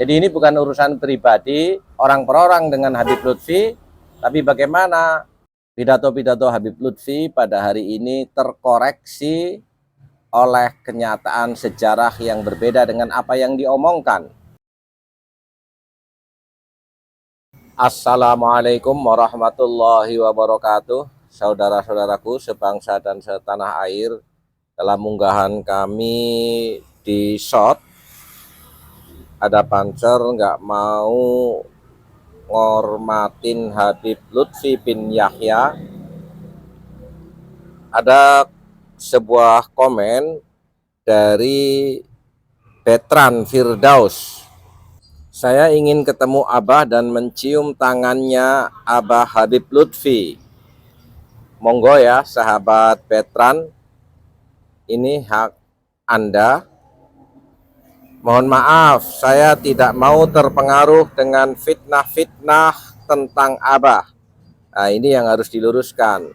Jadi ini bukan urusan pribadi orang per orang dengan Habib Lutfi, tapi bagaimana pidato-pidato Habib Lutfi pada hari ini terkoreksi oleh kenyataan sejarah yang berbeda dengan apa yang diomongkan. Assalamualaikum warahmatullahi wabarakatuh. Saudara-saudaraku sebangsa dan setanah air, dalam unggahan kami di shot, ada pancer nggak mau ngormatin Habib Lutfi bin Yahya. Ada sebuah komen dari Betran Firdaus. Saya ingin ketemu Abah dan mencium tangannya Abah Habib Lutfi. Monggo ya sahabat Betran, ini hak Anda. Mohon maaf, saya tidak mau terpengaruh dengan fitnah-fitnah tentang Abah. Nah, ini yang harus diluruskan.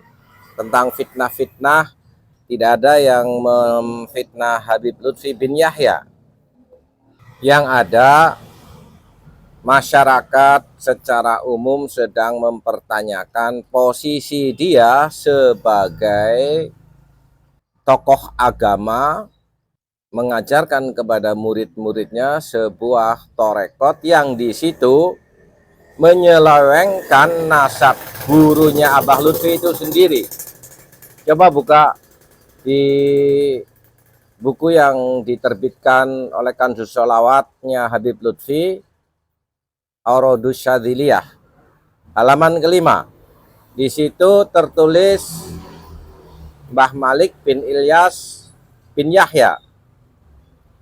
Tentang fitnah-fitnah, tidak ada yang memfitnah Habib Lutfi bin Yahya. Yang ada, masyarakat secara umum sedang mempertanyakan posisi dia sebagai tokoh agama, mengajarkan kepada murid-muridnya sebuah torekot yang di situ menyelewengkan nasab gurunya Abah Lutfi itu sendiri. Coba buka di buku yang diterbitkan oleh Kanzus Sholawatnya Habib Lutfi, Aurodus Syadziliyah, halaman kelima. Di situ tertulis Mbah Malik bin Ilyas bin Yahya.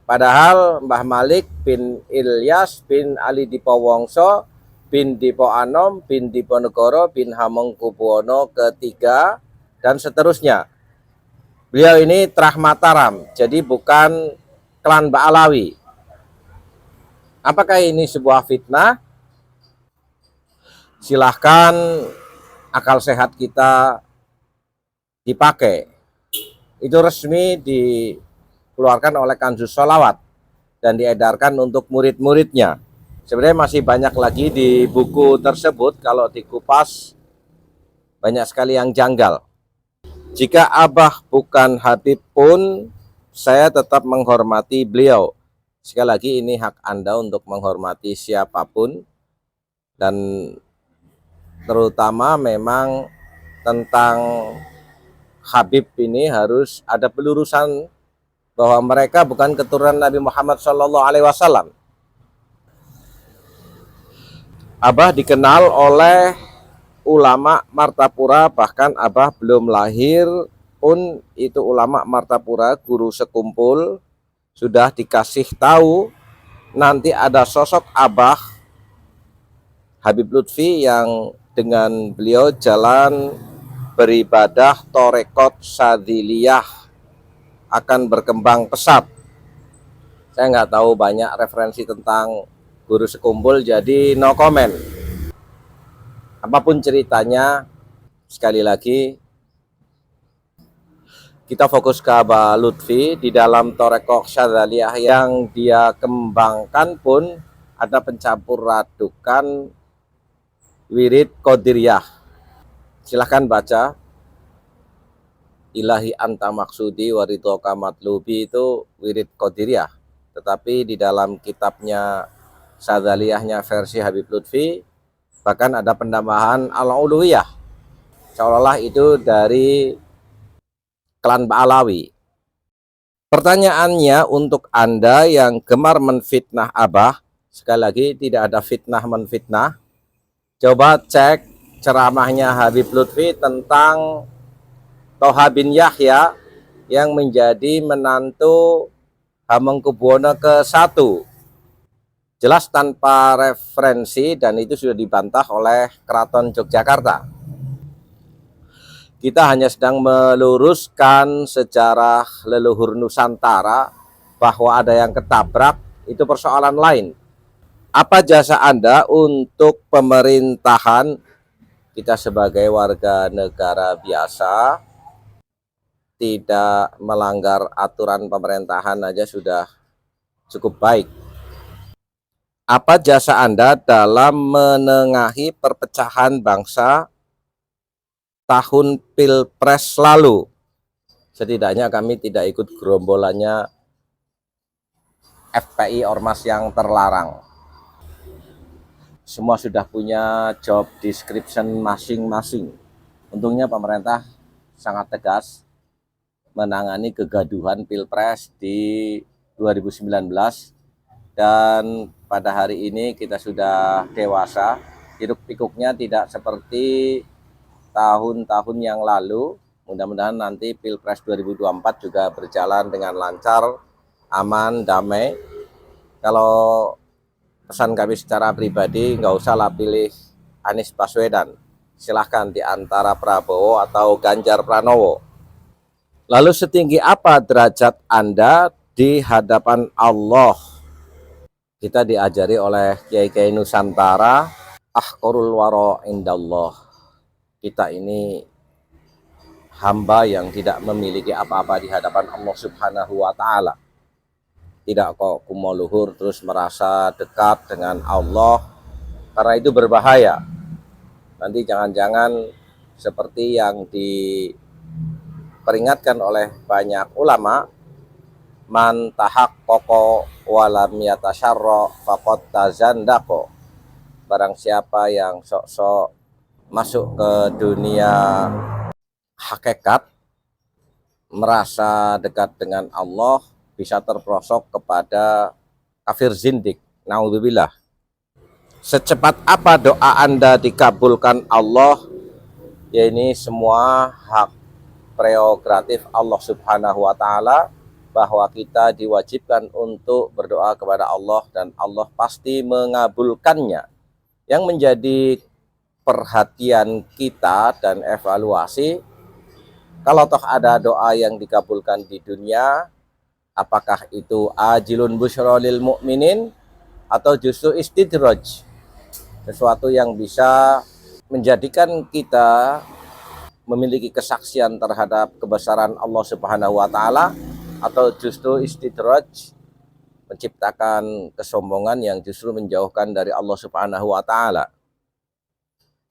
Padahal Mbah Malik bin Ilyas bin Ali Dipowongso bin Dipo Anom bin Diponegoro bin Hamengkubuwono ketiga dan seterusnya. Beliau ini Trah Mataram, jadi bukan klan Ba'alawi. Apakah ini sebuah fitnah? Silahkan akal sehat kita dipakai. Itu resmi dikeluarkan oleh Kanzus Sholawat dan diedarkan untuk murid-muridnya. Sebenarnya masih banyak lagi di buku tersebut, kalau dikupas banyak sekali yang janggal. Jika Abah bukan Habib pun, saya tetap menghormati beliau. Sekali lagi, ini hak Anda untuk menghormati siapapun, dan terutama memang tentang Habib ini harus ada pelurusan bahwa mereka bukan keturunan Nabi Muhammad SAW. Abah dikenal oleh ulama Martapura, bahkan Abah belum lahir pun itu ulama Martapura, guru sekumpul, sudah dikasih tahu nanti ada sosok Abah Habib Lutfi yang dengan beliau jalan beribadah torekot Syadziliyah akan berkembang pesat. Saya nggak tahu banyak referensi tentang guru sekumpul, jadi no comment. Apapun ceritanya, sekali lagi kita fokus ke Abah Lutfi. Di dalam torekot Syadziliyah yang dia kembangkan pun ada pencampur radukan wirid Qadiriyah. Silahkan baca. Ilahi anta maksudi waridhoka matlubi, itu wirid Qadiriyah. Tetapi di dalam kitabnya Syadziliyahnya versi Habib Lutfi bahkan ada penambahan al-uluwiyah, seolah-olah itu dari klan Ba'alawi. Pertanyaannya untuk Anda yang gemar menfitnah Abah, sekali lagi tidak ada fitnah menfitnah. Coba cek ceramahnya Habib Lutfi tentang Toha bin Yahya yang menjadi menantu Hamengkubuwono ke-1. Jelas tanpa referensi, dan itu sudah dibantah oleh Keraton Yogyakarta. Kita hanya sedang meluruskan sejarah leluhur Nusantara, bahwa ada yang ketabrak, itu persoalan lain. Apa jasa Anda untuk pemerintahan? Kita sebagai warga negara biasa, tidak melanggar aturan pemerintahan aja sudah cukup baik. Apa jasa Anda dalam menengahi perpecahan bangsa tahun Pilpres lalu? Setidaknya kami tidak ikut gerombolannya FPI Ormas yang terlarang. Semua sudah punya job description masing-masing. Untungnya pemerintah sangat tegas menangani kegaduhan Pilpres di 2019, dan pada hari ini kita sudah dewasa. Hiruk pikuknya tidak seperti tahun-tahun yang lalu. Mudah-mudahan nanti Pilpres 2024 juga berjalan dengan lancar, aman, damai. Kalau pesan kami secara pribadi, nggak usahlah pilih Anies Baswedan. Silahkan di antara Prabowo atau Ganjar Pranowo. Lalu setinggi apa derajat Anda di hadapan Allah? Kita diajari oleh Kiai-Kiai Nusantara, ahqarul wara indallah. Kita ini hamba yang tidak memiliki apa-apa di hadapan Allah Subhanahu wa taala. Tidak kok kumo luhur terus merasa dekat dengan Allah, karena itu berbahaya. Nanti jangan-jangan seperti yang diperingatkan oleh banyak ulama, man tahaqqaqa walam yatasyarra faqad tazandaqo. Barang siapa yang sok-sok masuk ke dunia hakikat, merasa dekat dengan Allah, bisa terprosok kepada kafir zindik. Naudzubillah. Secepat apa doa Anda dikabulkan Allah? Ya, ini semua hak prerogatif Allah Subhanahu wa taala, bahwa kita diwajibkan untuk berdoa kepada Allah dan Allah pasti mengabulkannya. Yang menjadi perhatian kita dan evaluasi, kalau toh ada doa yang dikabulkan di dunia, apakah itu ajilun busyra lil mu'minin atau justru istidraj, sesuatu yang bisa menjadikan kita memiliki kesaksian terhadap kebesaran Allah Subhanahu wa taala, atau justru istidraj, menciptakan kesombongan yang justru menjauhkan dari Allah Subhanahu wa taala.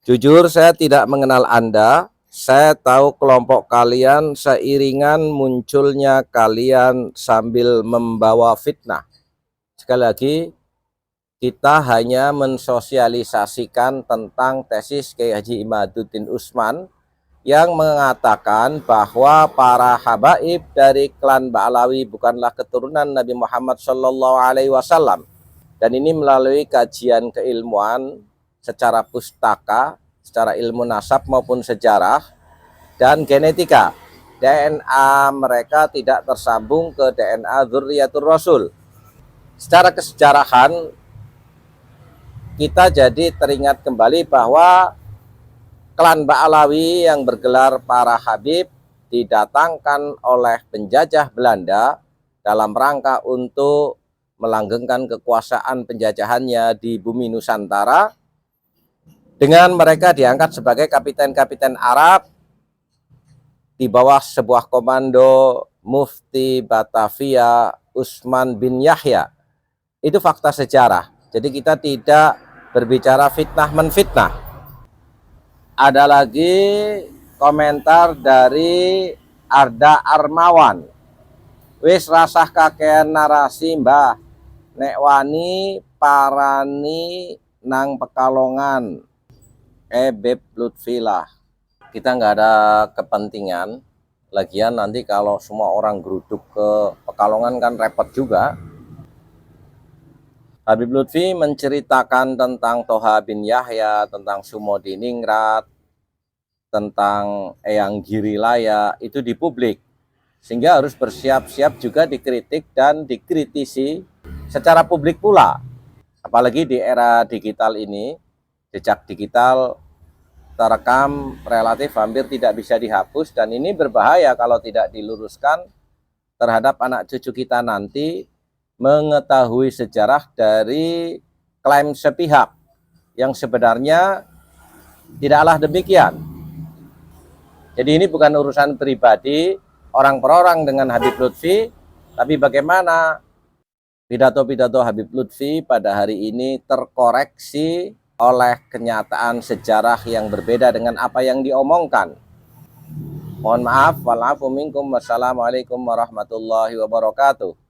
Jujur saya tidak mengenal Anda. Saya tahu kelompok kalian seiringan munculnya kalian sambil membawa fitnah. Sekali lagi, kita hanya mensosialisasikan tentang tesis Kiai Haji Imaduddin Utsman yang mengatakan bahwa para habaib dari klan Ba'alawi bukanlah keturunan Nabi Muhammad SAW. Dan ini melalui kajian keilmuan secara pustaka, secara ilmu nasab maupun sejarah dan genetika. DNA mereka tidak tersambung ke DNA Dzurriyyatur Rasul. Secara kesejarahan, kita jadi teringat kembali bahwa klan Ba'alawi yang bergelar para habib didatangkan oleh penjajah Belanda dalam rangka untuk melanggengkan kekuasaan penjajahannya di bumi Nusantara. Dengan mereka diangkat sebagai kapiten-kapiten Arab di bawah sebuah komando Mufti Batavia Utsman bin Yahya. Itu fakta sejarah. Jadi kita tidak berbicara fitnah menfitnah. Ada lagi komentar dari Arda Armawan. Wis rasah kakean narasi mbah, nek wani parani nang Pekalongan. Beb Lutfilah. Kita nggak ada kepentingan. Lagian nanti kalau semua orang geruduk ke Pekalongan kan repot juga. Habib Lutfi menceritakan tentang Toha bin Yahya, tentang Sumodiningrat, tentang Eyang Girilaya, itu di publik. Sehingga harus bersiap-siap juga dikritik dan dikritisi secara publik pula. Apalagi di era digital ini, jejak digital terekam relatif hampir tidak bisa dihapus, dan ini berbahaya kalau tidak diluruskan terhadap anak cucu kita nanti mengetahui sejarah dari klaim sepihak yang sebenarnya tidaklah demikian. Jadi ini bukan urusan pribadi orang per orang dengan Habib Lutfi, tapi bagaimana pidato-pidato Habib Lutfi pada hari ini terkoreksi oleh kenyataan sejarah yang berbeda dengan apa yang diomongkan. Mohon maaf, walafu minkum, wassalamualaikum warahmatullahi wabarakatuh.